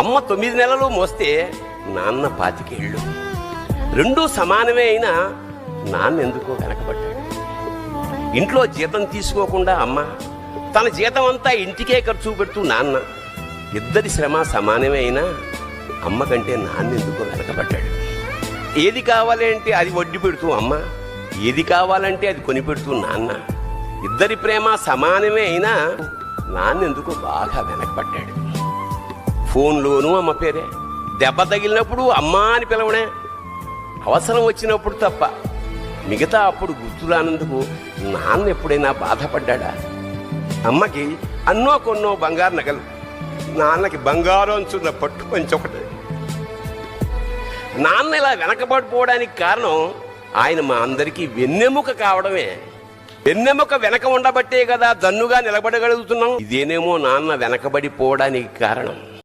అమ్మ 9 నెలలు మోస్తే నాన్న 25 ఏళ్ళు. రెండూ సమానమే అయినా నాన్న ఎందుకో వెనకబడ్డాడు. ఇంట్లో జీతం తీసుకోకుండా అమ్మ, తన జీతం అంతా ఇంటికే ఖర్చు పెడుతూ నాన్న, ఇద్దరి శ్రమ సమానమే అయినా అమ్మ కంటే నాన్న ఎందుకో వెనకబడ్డాడు. ఏది కావాలి అంటే అది వడ్డీ పెడుతూ అమ్మ, ఏది కావాలంటే అది కొని పెడుతూ నాన్న, ఇద్దరి ప్రేమ సమానమే అయినా నాన్న ఎందుకో బాగా వెనకబడ్డాడు. ఫోన్లోనూ అమ్మ పేరే, దెబ్బ తగిలినప్పుడు అమ్మ అని పిలవనే, అవసరం వచ్చినప్పుడు తప్ప మిగతా అప్పుడు గుర్తురానందుకు నాన్న ఎప్పుడైనా బాధపడ్డా? అమ్మకి అన్నో కొన్నో బంగారు నగలు, నాన్నకి బంగారం అంచున్న పట్టు పంచొకటి. నాన్న ఇలా వెనకబడిపోవడానికి కారణం ఆయన మా అందరికీ వెన్నెముక కావడమే. వెన్నెముక వెనక ఉండబట్టే కదా దన్నుగా నిలబడగలుగుతున్నాం. ఇదేనేమో నాన్న వెనకబడిపోవడానికి కారణం.